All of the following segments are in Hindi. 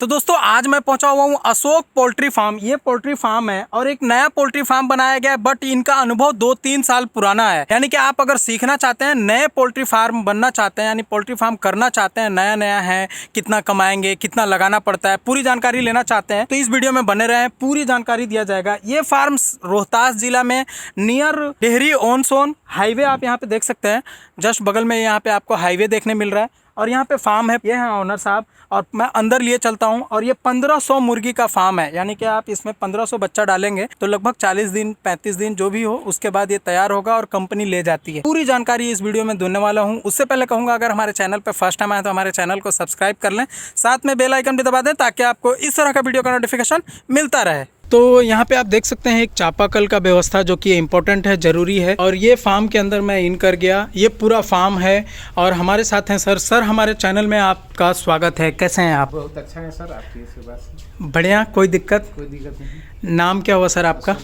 तो दोस्तों आज मैं पहुंचा हुआ हूं अशोक पोल्ट्री फार्म। ये पोल्ट्री फार्म है और एक नया पोल्ट्री फार्म बनाया गया है, बट इनका अनुभव 2-3 साल पुराना है। यानी कि आप अगर सीखना चाहते हैं, नए पोल्ट्री फार्म बनना चाहते हैं, यानी पोल्ट्री फार्म करना चाहते हैं, नया है, कितना कमाएंगे, कितना लगाना पड़ता है, पूरी जानकारी लेना चाहते हैं तो इस वीडियो में बने रहें, पूरी जानकारी दिया जाएगा। ये फार्म रोहतास जिला में near Dehri on Sone highway आप यहाँ पे देख सकते हैं। जस्ट बगल में यहाँ पे आपको हाईवे देखने मिल रहा है और यहाँ पे फार्म है। ये हैं ऑनर साहब और मैं अंदर लिए चलता हूँ। और ये 1500 मुर्गी का फार्म है, यानी कि आप इसमें 1500 बच्चा डालेंगे तो लगभग 40 दिन 35 दिन जो भी हो उसके बाद ये तैयार होगा और कंपनी ले जाती है। पूरी जानकारी इस वीडियो में देने वाला हूँ। उससे पहले कहूँगा अगर हमारे चैनल पर फर्स्ट टाइम आए तो हमारे चैनल को सब्सक्राइब कर लें, साथ में बेल आइकन भी दबा दें ताकि आपको इस तरह का वीडियो का नोटिफिकेशन मिलता रहे। तो यहाँ पे आप देख सकते हैं एक चापाकल का व्यवस्था जो कि इम्पोर्टेंट है, ज़रूरी है। और ये फार्म के अंदर मैं इन कर गया, ये पूरा फार्म है और हमारे साथ हैं सर हमारे चैनल में आपका स्वागत है। कैसे हैं आप? बहुत अच्छा है सर, आपकी सेवा से। बढ़िया, कोई दिक्कत नहीं। नाम क्या हुआ सर आपका?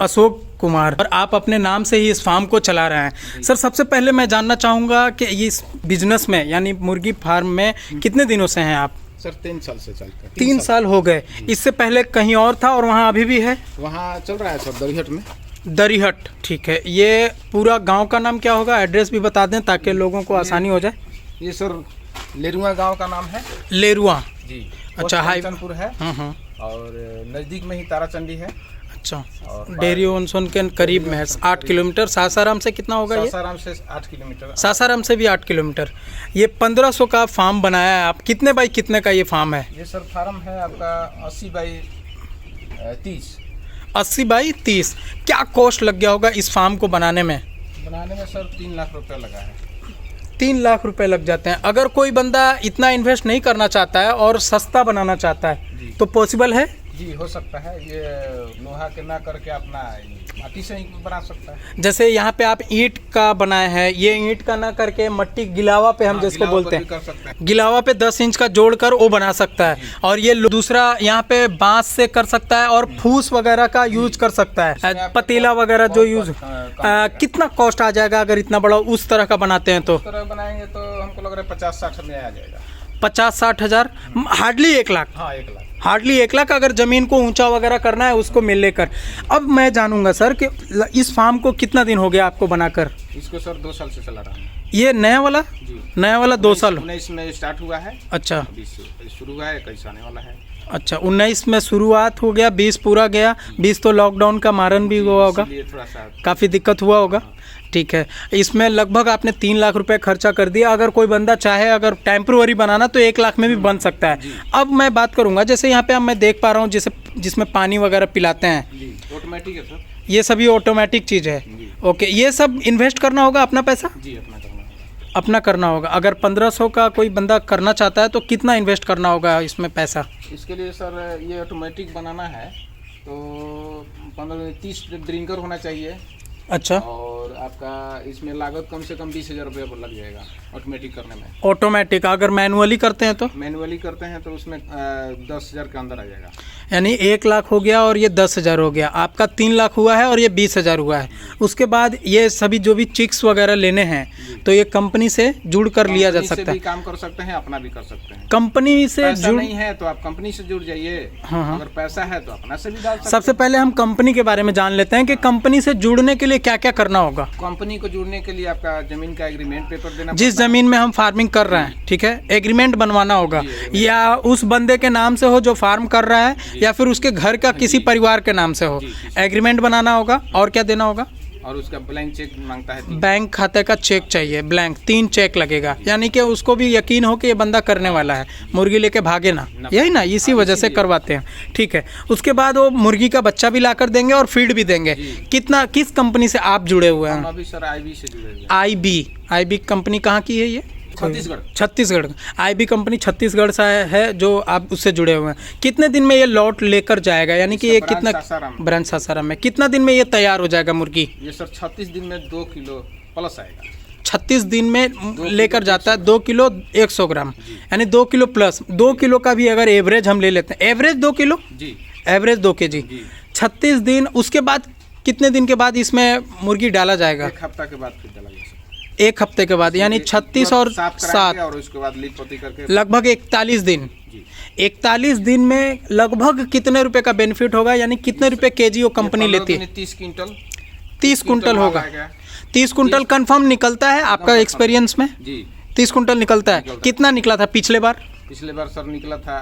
अशोक कुमार। और आप अपने नाम से ही इस फार्म को चला रहे हैं। सर सबसे पहले मैं जानना चाहूँगा कि इस बिजनेस में यानी मुर्गी फार्म में कितने दिनों से हैं आप? सर 3 साल से चलता है। 3 साल हो गए। इससे पहले कहीं और था और वहाँ अभी भी है? वहाँ चल रहा है सर, दरिहट में। दरिहट, ठीक है। ये पूरा गांव का नाम क्या होगा? एड्रेस भी बता दें ताकि लोगों को आसानी हो जाए। ये सर लेरुआ गांव का नाम है। लेरुआ जी। अच्छा, हाईचनपुर है। और नज़दीक में ही ताराचंडी है। अच्छा, डेहरी ऑन सोन के करीब में है। 8 किलोमीटर। सासाराम से कितना होगा ये? सासाराम से 8 किलोमीटर। सासाराम से भी 8 किलोमीटर। ये 1500 का फार्म बनाया है आप। कितने बाई कितने का ये फार्म है? ये सर फार्म है आपका 80 बाई 30। 80 बाई 30। क्या कॉस्ट लग गया होगा इस फार्म को बनाने में? बनाने में सर 3 लाख रुपये लगा है। 3 लाख रुपए लग जाते हैं। अगर कोई बंदा इतना इन्वेस्ट नहीं करना चाहता है और सस्ता बनाना चाहता है तो पॉसिबल है? जी हो सकता है। ये लोहा के ना करके अपना माटी से ही बना सकता है। जैसे यहाँ पे आप ईंट का बनाए हैं, ये ईंट का ना करके मट्टी गिलावा पे हम जिसको बोलते हैं, गिलावा पे 10 इंच का जोड़कर वो बना सकता है। और ये दूसरा यहाँ पे बांस से कर सकता है और फूस वगैरह का यूज कर सकता है, पतीला वगैरह जो यूज। कितना कॉस्ट आ जाएगा अगर इतना बड़ा उस तरह का बनाते हैं तो? उस तरह बनाएंगे तो हमको लग रहा है 50-60 में आ जाएगा। 50-60 हज़ार, हार्डली 1 लाख। हाँ 1 लाख, हार्डली 1 लाख अगर ज़मीन को ऊंचा वगैरह करना है उसको मिल लेकर। अब मैं जानूंगा सर कि इस फार्म को कितना दिन हो गया आपको बनाकर? इसको सर 2 साल से चला रहा हूँ। ये नया वाला? जी। नया वाला 2 साल। 19 में स्टार्ट हुआ है। अच्छा, 20 शुरू हुआ है, 21 आने वाला है। अच्छा, 19 में शुरुआत हो गया, 20 पूरा गया। 20 तो लॉकडाउन का मारन भी हुआ होगा, थोड़ा सा काफ़ी दिक्कत हुआ होगा। ठीक है, इसमें लगभग आपने 3 लाख रुपए खर्चा कर दिया। अगर कोई बंदा चाहे अगर टेम्प्रोरी बनाना तो 1 लाख में भी बन सकता है। अब मैं बात करूंगा, जैसे यहाँ पे अब मैं देख पा रहा हूँ जिसमें पानी वगैरह पिलाते हैं। जी, ऑटोमेटिक है सर। ये सभी ऑटोमेटिक चीज़ है। ओके, ये सब इन्वेस्ट करना होगा अपना पैसा? जी, अपना करना होगा। अगर 1500 का कोई बंदा करना चाहता है तो कितना इन्वेस्ट करना होगा इसमें पैसा? इसके लिए सर ये ऑटोमेटिक बनाना है तो 15-30 ड्रिंकर होना चाहिए। अच्छा, और आपका इसमें लागत कम से कम 20,000 रुपये को लग जाएगा ऑटोमेटिक करने में। ऑटोमेटिक अगर मैनुअली करते हैं तो? मैनुअली करते हैं तो उसमें 10,000 के अंदर आ जाएगा। यानी 1 लाख हो गया और ये 10,000 हो गया। आपका 3 लाख हुआ है और ये 20,000 हुआ है। उसके बाद ये सभी जो भी चिक्स वगैरह लेने हैं तो ये कंपनी से जुड़ कर लिया जा सकता है। काम कर सकते हैं, अपना भी कर सकते हैं। कंपनी से जुड़ नहीं है तो आप कंपनी से जुड़ जाइए। हाँ। अगर पैसा है तो अपना से भी डाल सकते हैं। सबसे पहले हम कंपनी के बारे में जान लेते हैं कि कंपनी से जुड़ने के लिए क्या क्या करना होगा। कंपनी को जुड़ने के लिए आपका जमीन का एग्रीमेंट पेपर देना। जिस जमीन में हम फार्मिंग कर रहे हैं, ठीक है, एग्रीमेंट बनवाना होगा। या उस बंदे के नाम से हो जो फार्म कर रहा है या फिर उसके घर का किसी परिवार के नाम से हो, एग्रीमेंट बनाना होगा। और क्या देना होगा? और उसका ब्लैंक चेक मांगता है। बैंक खाते का चेक चाहिए, ब्लैंक 3 चेक लगेगा। यानी कि उसको भी यकीन हो कि ये बंदा करने वाला है, मुर्गी लेके भागे ना, यही ना, इसी वजह से करवाते हैं। ठीक है, उसके बाद वो मुर्गी का बच्चा भी लाकर देंगे और फीड भी देंगे। कितना, किस कंपनी से आप जुड़े हुए हैं? अभी सर IB से जुड़े हैं। IB कंपनी कहाँ की है ये? छत्तीसगढ़। IB कंपनी छत्तीसगढ़ से है जो आप उससे जुड़े हुए हैं। कितने दिन में ये लॉट लेकर जाएगा? यानी कि ये कितना ब्रांच सासाराम में कितना दिन में ये तैयार हो जाएगा मुर्गी? ये सर 36 दिन में 2 किलो प्लस आएगा। 36 दिन में लेकर जाता है 2 किलो 100 ग्राम, यानी 2 किलो प्लस। 2 किलो का भी अगर एवरेज हम ले लेते हैं, एवरेज 2 किलो जी, एवरेज 2 kg। 36 दिन, उसके बाद कितने दिन के बाद इसमें मुर्गी डाला जाएगा? 1 हफ्ता के बाद फिर डाला जाएगा। 1 हफ्ते के बाद, यानी 36 और 7 और उसके बाद लीप पोती करके लगभग 41 दिन। 41 दिन में लगभग कितने रुपए का बेनिफिट होगा, यानी कितने रुपए केजी वो कंपनी लेती है? 30 क्विंटल 30 कुंटल माल होगा। आएगा। 30 कुंटल कंफर्म निकलता है आपका एक्सपीरियंस में? जी 30 कुंटल निकलता है। कितना निकला था पिछले बार? पिछले बार सर निकला था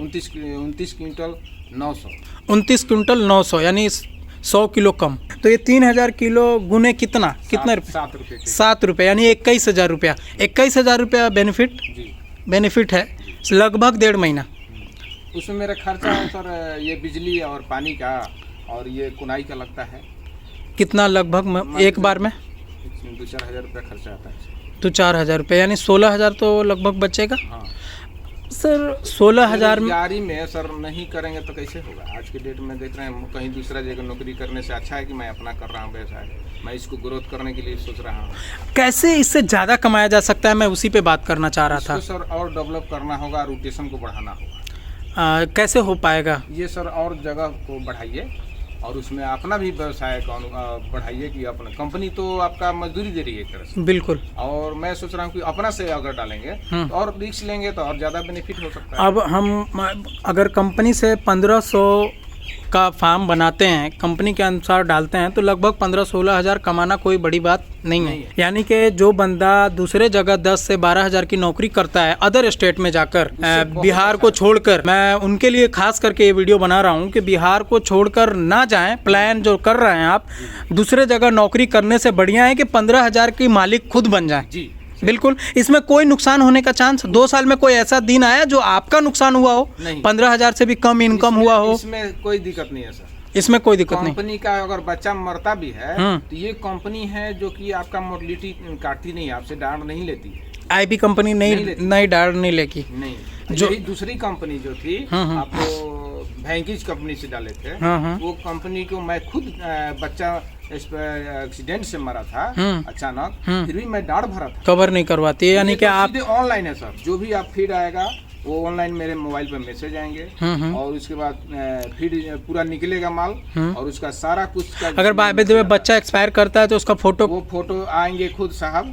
29 क्विंटल 900। 29 कुंटल 900, यानी 100 किलो कम। तो ये 3000 किलो गुने कितना रुपए? 7 रुपये के 7 रुपये, यानी 21,000 रुपया। 21,000 रुपया जी। बेनिफिट है लगभग 1.5 महीना। उसमें मेरा खर्चा है सर ये बिजली और पानी का और ये कुनाई का लगता है। कितना लगभग एक बार में? 2-4 हज़ार रुपया खर्चा आता है। 2-4 हज़ार रुपये, यानी 16,000 तो लगभग बचेगा हाँ सर। 16,000 में बेरोजगारी में सर नहीं करेंगे तो कैसे होगा? आज के डेट में देख रहे हैं कहीं दूसरा जगह नौकरी करने से अच्छा है कि मैं अपना कर रहा हूँ व्यवसाय, मैं इसको ग्रोथ करने के लिए सोच रहा हूँ। कैसे इससे ज़्यादा कमाया जा सकता है, मैं उसी पे बात करना चाह रहा था। इसको सर और डेवलप करना होगा, रोटेशन को बढ़ाना होगा। कैसे हो पाएगा? ये सर और जगह को बढ़ाइए और उसमें अपना भी व्यवसाय को बढ़ाइए कि अपना कंपनी तो आपका मजदूरी दे रही है एक तरह से। बिल्कुल। और मैं सोच रहा हूँ कि अपना से अगर डालेंगे तो और रिस्क लेंगे तो और ज़्यादा बेनिफिट हो सकता है। अब हम अगर कंपनी से 1500 का फार्म बनाते हैं, कंपनी के अनुसार डालते हैं, तो लगभग 15-16 हज़ार कमाना कोई बड़ी बात नहीं है। यानी कि जो बंदा दूसरे जगह 10 से 12 हज़ार की नौकरी करता है अदर स्टेट में जाकर, बिहार को छोड़कर, मैं उनके लिए खास करके ये वीडियो बना रहा हूँ कि बिहार को छोड़कर ना जाएं। प्लान जो कर रहे हैं आप दूसरे जगह नौकरी करने से बढ़िया है कि 15 हज़ार की मालिक खुद बन जाएं। जी बिल्कुल। इसमें कोई नुकसान होने का चांस 2 साल में कोई ऐसा दिन आया जो आपका नुकसान हुआ हो? 15 हज़ार से भी कम इनकम हुआ हो? इसमें कोई दिक्कत नहीं है सर। इसमें कोई दिक्कत नहीं। कंपनी का अगर बच्चा मरता भी है तो ये कंपनी है जो कि आपका मोर्टलिटी काटती नहीं, आपसे डांड नहीं लेती। आईबी कंपनी नहीं डाल नहीं लेगी। नहीं जो दूसरी कंपनी जो थी आपको भैंकीज कंपनी से डाले थे, वो कंपनी को मैं खुद बच्चा एक्सीडेंट से मरा था अचानक, फिर भी मैं डांड भरा था। कवर नहीं करवाती है, यानी कि आप ऑनलाइन है सर। जो भी आप फीड आएगा वो ऑनलाइन मेरे मोबाइल पे मैसेज आएंगे और उसके बाद फीड पूरा निकलेगा माल और उसका सारा कुछ का अगर बाय द वे बच्चा एक्सपायर करता है तो उसका फोटो, वो फोटो आएंगे खुद साहब,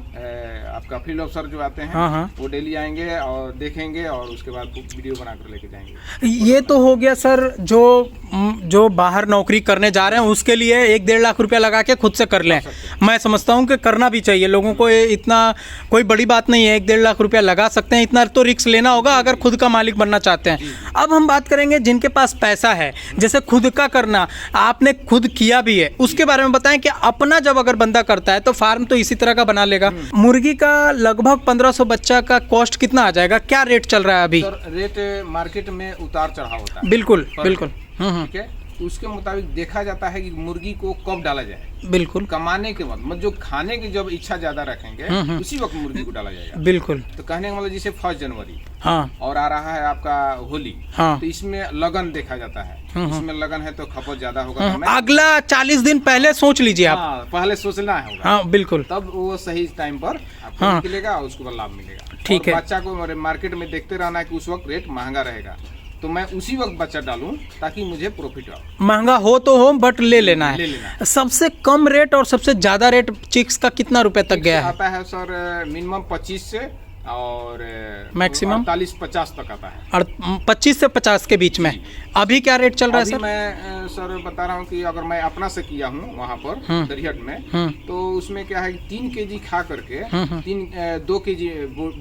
आपका फील्ड ऑफिसर जो आते हैं वो डेली आएंगे और देखेंगे और उसके बाद वीडियो बना कर लेके जाएंगे। ये तो हो गया सर जो बाहर नौकरी करने जा रहे हैं उसके लिए 1-1.5 लाख रुपया लगा के खुद से कर लें। मैं समझता हूँ कि करना भी चाहिए लोगों को, इतना कोई बड़ी बात नहीं है। 1-1.5 लाख रुपया लगा सकते हैं, इतना तो रिस्क लेना होगा अगर खुद का मालिक बनना चाहते हैं। अब हम बात करेंगे जिनके पास पैसा है, जैसे खुद का करना, आपने खुद किया भी है, उसके बारे में बताएं कि अपना जब अगर बंदा करता है तो फार्म तो इसी तरह का बना लेगा। मुर्गी का लगभग 1500 बच्चा का कॉस्ट कितना आ जाएगा? क्या रेट चल रहा है अभी? रेट मार्केट में उतार चढ़ाव होता है। बिल्कुल बिल्कुल। ठीक है, उसके मुताबिक देखा जाता है कि मुर्गी को कब डाला जाए। बिल्कुल। कमाने के बाद मतलब जो खाने की जब इच्छा ज्यादा रखेंगे उसी वक्त मुर्गी को डाला जाएगा। बिल्कुल। तो कहने का मतलब जैसे 1 जनवरी हाँ, और आ रहा है आपका होली, हाँ, तो इसमें लगन देखा जाता है। इसमें लगन है तो खपत ज्यादा होगा। अगला 40 दिन पहले सोच लीजिए आप। हाँ, पहले सोचना होगा। हाँ बिल्कुल। तब वो सही टाइम पर आपको निकलेगा और उसको लाभ मिलेगा। ठीक है। बच्चा को मार्केट में देखते रहना है कि उस वक्त रेट महंगा रहेगा, तो मैं उसी वक्त बच्चा डालूं ताकि मुझे प्रॉफिट हो। महंगा हो तो हो, बट ले लेना है। ले लेना। सबसे कम रेट और सबसे ज्यादा रेट चिक्स का कितना रुपए तक गया है? आता है सर मिनिमम 25 से और मैक्सिमम 48-50 तक आता है। और 25 से 50 के बीच में। अभी क्या रेट चल रहा है सर? मैं सर बता रहा हूँ कि अगर मैं अपना से किया हूँ वहाँ पर दरिहट में, तो उसमें क्या है कि 3 केजी खा करके 2 केजी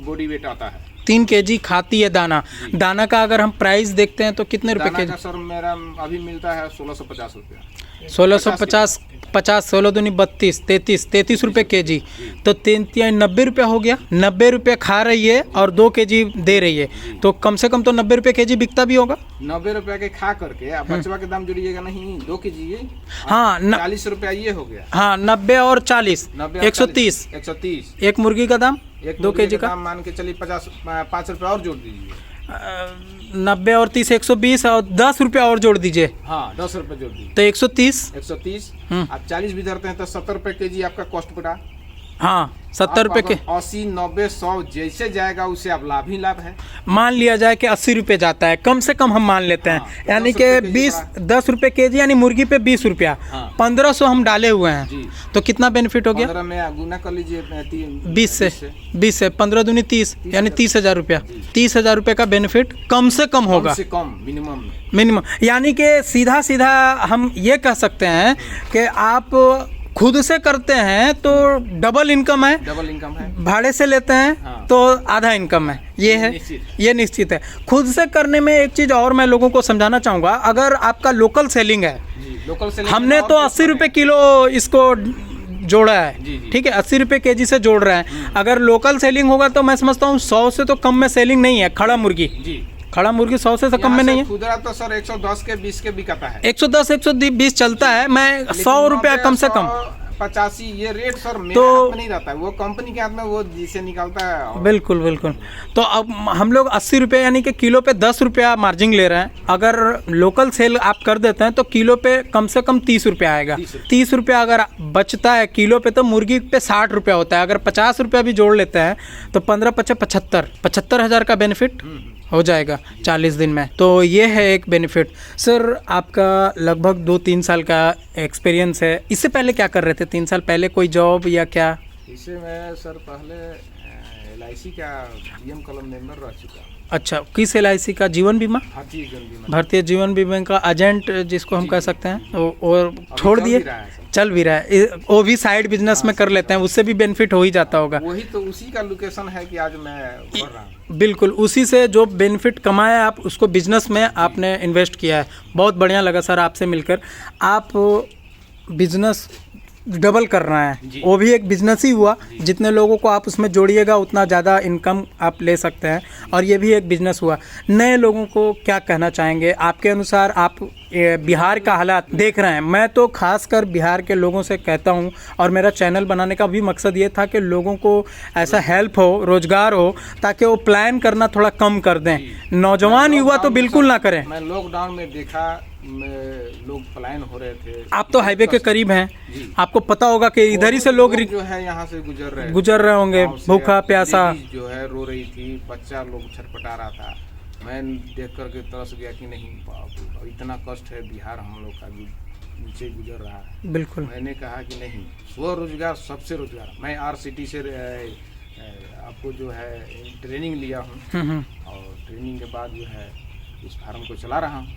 बॉडी वेट आता है। 3 केजी खाती है दाना। दाना का अगर हम प्राइस देखते हैं तो कितने रुपए दाना केजी? का सर मेरा अभी मिलता है 1650 रुपया। 1650, 50, 16 दूनी 32, 33 रुपए केजी। तो 90 रुपया हो गया। 90 रुपये खा रही है और 2 केजी दे रही है, तो कम से कम तो 90 रुपये केजी बिकता भी होगा। 90 रुपया के खा करके आप बचवा के दाम जोड़िएगा नहीं, 2 केजी ये। हाँ 40 रुपया ये हो गया। हाँ 90 और 40, 130। 130 एक मुर्गी का दाम, 2 केजी का मान के चलिए 5 रुपया और जोड़ दीजिए। 90 और 30 120 और 10 रुपया और जोड़ दीजिए। हाँ 10 रुपये जोड़ दीजिए तो 130। 130 आप 40 भी धरते हैं तो 70 रुपये केजी आपका कॉस्ट पड़ा। हाँ 70 रुपये के 80, 90, 100 जैसे जाएगा उससे अब लाभ ही लाभ है। मान लिया जाए कि 80 रुपये जाता है, कम से कम हम मान लेते हैं, तो यानी 10 कि रुपये केजी 10 रुपये केजी, यानी मुर्गी पे 20 रुपया, 1500 हम डाले हुए हैं, जी। तो कितना बेनिफिट हो गया? 15 में गुना कर लीजिए 20 से 15 दूनी 30, यानी 30,000 रुपया, 30,000 रुपये का बेनिफिट कम से कम होगा, कम से कम मिनिमम। यानी कि सीधा सीधा हम ये कह सकते हैं कि आप खुद से करते हैं तो डबल इनकम है, भाड़े से लेते हैं हाँ। तो आधा इनकम है, ये है, ये निश्चित है। खुद से करने में एक चीज़ और मैं लोगों को समझाना चाहूँगा, अगर आपका लोकल सेलिंग है, लोकल सेलिंग हमने तो 80 रुपये किलो इसको जोड़ा है, ठीक है, 80 रुपये केजी से जोड़ रहे हैं। अगर लोकल सेलिंग होगा तो मैं समझता हूँ 100 से तो कम में सेलिंग नहीं है। खड़ा मुर्गी 100 से कम में नहीं है। खुदरा तो सर 110 के 20 के बिकता है, 110 120 चलता है, मैं 100 रुपया कम से कम 85 ये रेट सर मेरे तो हाथ में नहीं रहता है, वो कंपनी के हाथ में, वो जिसे निकालता है। बिल्कुल बिल्कुल। तो अब हम लोग 80 रुपये यानी कि किलो पे 10 रुपया मार्जिन ले रहे हैं। अगर लोकल सेल आप कर देते हैं तो किलो पे कम से कम 30 रुपया आएगा। 30 रुपया अगर बचता है किलो पे तो मुर्गी पे 60 रुपया होता है। अगर 50 रुपया भी जोड़ लेते हैं तो 15 × 55 75,000 का बेनिफिट हो जाएगा 40 दिन में। तो ये है एक बेनिफिट। सर आपका लगभग 2-3 साल का एक्सपीरियंस है, इससे पहले क्या कर रहे थे? 3 साल पहले कोई जॉब या क्या? इससे मैं सर पहले LIC का DM कॉलम मेंबर रह चुका। अच्छा, किस LIC का? जीवन बीमा? भारतीय जीवन बीमा का एजेंट जिसको हम कह सकते हैं, और छोड़ दिए, चल भी रहा है, वो भी साइड बिजनेस में कर लेते हैं, उससे भी बेनिफिट हो ही जाता होगा। वही तो उसी का लोकेशन है कि आज मैं कर रहा हूँ। बिल्कुल, उसी से जो बेनिफिट कमाया आप उसको बिजनेस में आपने इन्वेस्ट किया है। बहुत बढ़िया लगा सर आपसे मिलकर। आप बिजनेस डबल कर रहे हैं, वो भी एक बिजनेस ही हुआ। जितने लोगों को आप उसमें जोड़िएगा उतना ज़्यादा इनकम आप ले सकते हैं, और ये भी एक बिजनेस हुआ। नए लोगों को क्या कहना चाहेंगे आपके अनुसार? आप बिहार का हालात देख रहे हैं, मैं तो खासकर बिहार के लोगों से कहता हूं, और मेरा चैनल बनाने का भी मकसद ये था कि लोगों को ऐसा हेल्प हो, रोजगार हो, ताकि वो प्लान करना थोड़ा कम कर दें। नौजवान युवा तो बिल्कुल ना करें। मैं लॉकडाउन में देखा लोग पलायन हो रहे थे। आप तो हाईवे के करीब हैं, आपको पता होगा कि इधर ही से लोग जो है यहाँ से गुजर रहे होंगे, भूखा प्यासा जो है रो रही थी, बच्चा लोग छटपटा रहा था। मैं देख करके तरस गया कि नहीं, इतना कष्ट है बिहार हम लोग का, नीचे गुजर रहा है। बिल्कुल, मैंने कहा कि नहीं, स्वरोजगार सबसे रोजगार। मैं RCT से आपको जो है ट्रेनिंग लिया हूँ, और ट्रेनिंग के बाद जो है इस फार्म को चला रहा हूँ,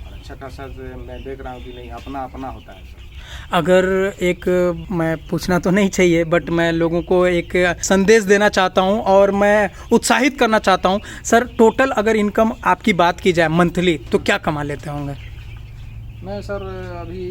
और अच्छा खासा मैं देख रहा हूँ कि नहीं, अपना अपना होता है सर। अगर एक मैं पूछना तो नहीं चाहिए, बट मैं लोगों को एक संदेश देना चाहता हूं और मैं उत्साहित करना चाहता हूं। सर टोटल अगर इनकम आपकी बात की जाए मंथली, तो क्या कमा लेते होंगे? मैं सर अभी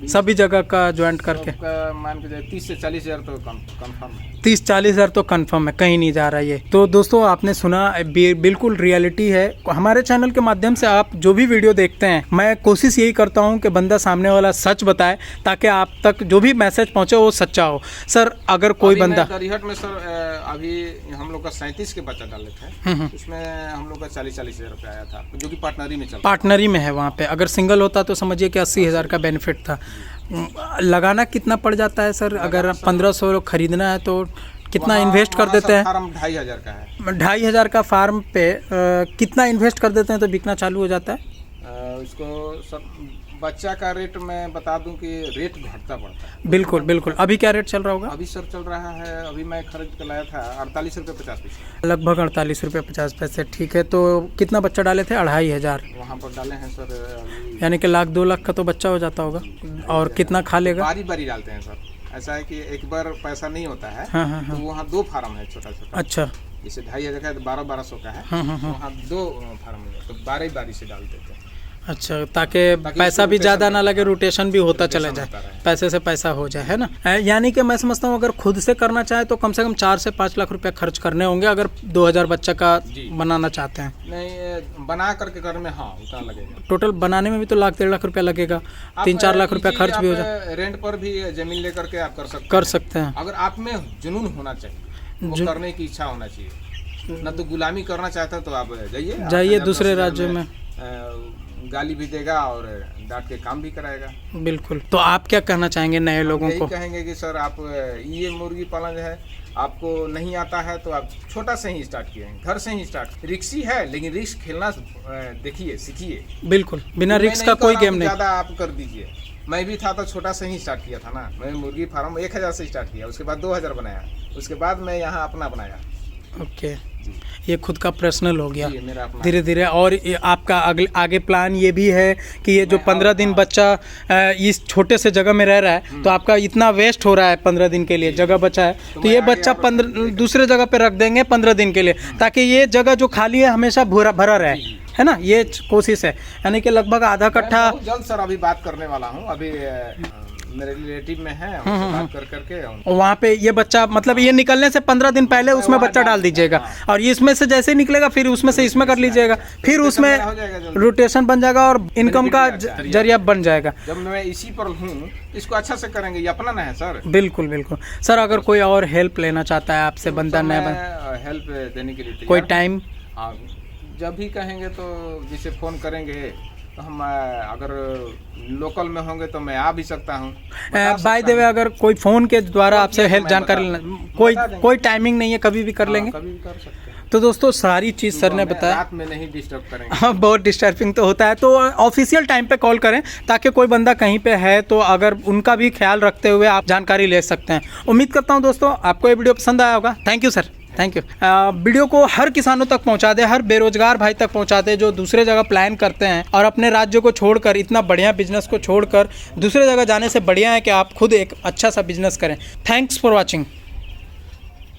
सभी जगह का ज्वाइंट करके मान के 30 से 40 हज़ार तो कंफर्म है। 30-40 हज़ार तो कंफर्म है, कहीं नहीं जा रहा ये। तो दोस्तों आपने सुना, बिल्कुल रियलिटी है। हमारे चैनल के माध्यम से आप जो भी वीडियो देखते हैं, मैं कोशिश यही करता हूं कि बंदा सामने वाला सच बताए, ताकि आप तक जो भी मैसेज पहुंचे वो सच्चा हो। सर अगर कोई बंदा करिहट में सर अभी हम लोग का 37 के बच्चा डाले थे, उसमें हम लोग का 40-40 हज़ार रुपया आया था, जो कि पार्टनरी में पार्टनरी में है। वहाँ पे अगर सिंगल होता तो समझिए कि 80 हज़ार का बेनिफिट था। लगाना कितना पड़ जाता है सर? अगर 1500 खरीदना है तो कितना इन्वेस्ट कर देते हैं? फार्म 2500 का है। 2500 का फार्म पे कितना इन्वेस्ट कर देते हैं तो बिकना चालू हो जाता है? उसको सब बच्चा का रेट मैं बता दूं कि रेट घटता बढ़ता है। बिल्कुल बिल्कुल। अभी क्या रेट चल रहा होगा? अभी सर चल रहा है, अभी मैं खरीद कर लाया था 48 रुपये 50 पैसे, लगभग 48 रुपये 50 पैसे। ठीक है, तो कितना बच्चा डाले थे? 2500 वहाँ पर डाले हैं सर। यानी कि 1-2 लाख का तो बच्चा हो जाता होगा। और कितना खा लेगा? बारी बारी डालते हैं सर, ऐसा है कि एक बार पैसा नहीं होता है। हाँ। तो वहाँ 2 फार्म है छोटा छोटा। अच्छा, जैसे 2500 का है तो 1200 का है। वहाँ 2 फार्म है, तो 12 बारी से डाल देते हैं। अच्छा, ताकि पैसा भी ज़्यादा ना लगे, रोटेशन भी होता चला जाए, पैसे से पैसा हो जाए, है ना। यानी कि मैं समझता हूँ अगर खुद से करना चाहे तो कम से कम 4 से 5 लाख रुपए खर्च करने होंगे, अगर 2000 बच्चा का बनाना चाहते हैं। नहीं, बना करके करने में हाँ उतना लगेगा। टोटल बनाने में भी तो 1.5-1.5 लाख रुपया लगेगा, 3-4 लाख रुपया खर्च भी हो जाए। रेंट पर भी जमीन लेकर के आप कर सकते हैं। अगर आप में जुनून होना चाहिए, वो करने की इच्छा होना चाहिए। ना तो गुलामी करना चाहते हैं तो आप जाइए दूसरे राज्यों में, गाली भी देगा और डांट के काम भी कराएगा। बिल्कुल। तो आप क्या कहना चाहेंगे नए लोगों यही को? कहेंगे कि सर आप ये मुर्गी पालन है, आपको नहीं आता है तो आप छोटा से ही स्टार्ट किए, घर से ही स्टार्ट। रिक्सी है लेकिन रिस्क खेलना देखिए, सीखिए। बिल्कुल, बिना रिस्क का कोई गेम नहीं। ज़्यादा आप कर दीजिए। मैं भी था तो छोटा से ही स्टार्ट किया था ना। मैं मुर्गी फार्म 1000 से स्टार्ट किया, उसके बाद 2000 बनाया, उसके बाद मैं यहाँ अपना बनाया। ओके, ये खुद का पर्सनल हो गया। ये मेरा अपना धीरे धीरे। और आपका आगे प्लान ये भी है कि ये जो 15 दिन बच्चा इस छोटे से जगह में रह रहा है, तो आपका इतना वेस्ट हो रहा है 15 दिन के लिए, जगह बचा है, तो ये बच्चा 15 दूसरे जगह पे रख देंगे 15 दिन के लिए, ताकि ये जगह जो खाली है हमेशा भरा रहे, है ना। ये कोशिश है, यानी कि लगभग आधा कट्ठा। जल्द सर अभी बात करने वाला हूँ। अभी मेरे रिलेटिव में है, उनसे बात कर करके वहाँ पे ये बच्चा, मतलब ये निकलने से 15 दिन पहले उसमें बच्चा डाल दीजिएगा, और ये इसमें से जैसे ही निकलेगा फिर उसमें से इसमें कर लीजिएगा, फिर उसमें रोटेशन बन जाएगा और इनकम का जरिया बन जाएगा। जब मैं इसी पर हूँ, इसको अच्छा से करेंगे, ये अपना ना है सर। बिल्कुल बिल्कुल सर। अगर कोई और हेल्प लेना चाहता है आपसे, बंदा नया हेल्प देने के लिए कोई टाइम, जब भी कहेंगे तो जिसे फ़ोन करेंगे तो हम अगर लोकल में होंगे तो मैं आ भी सकता हूँ। बाय द वे, अगर कोई फ़ोन के द्वारा आपसे हेल्प जानकारी लेना, कोई टाइमिंग नहीं है, कभी भी कर लेंगे, कभी भी कर सकते हैं। तो दोस्तों सारी चीज़ सर ने बताया। रात में नहीं डिस्टर्ब करेंगे। हाँ, बहुत डिस्टर्बिंग तो होता है, तो ऑफिशियल टाइम पे कॉल करें, ताकि कोई बंदा कहीं पे है तो अगर उनका भी ख्याल रखते हुए आप जानकारी ले सकते हैं। उम्मीद करता हूँ दोस्तों आपको ये वीडियो पसंद आया होगा। Thank you sir, thank you. Video को हर किसानों तक पहुंचा दे, हर बेरोजगार भाई तक पहुंचा दे जो दूसरे जगह प्लान करते हैं, और अपने राज्य को छोड़कर, इतना बढ़िया बिजनेस को छोड़कर दूसरे जगह जाने से बढ़िया है कि आप खुद एक अच्छा सा बिजनेस करें। Thanks for watching.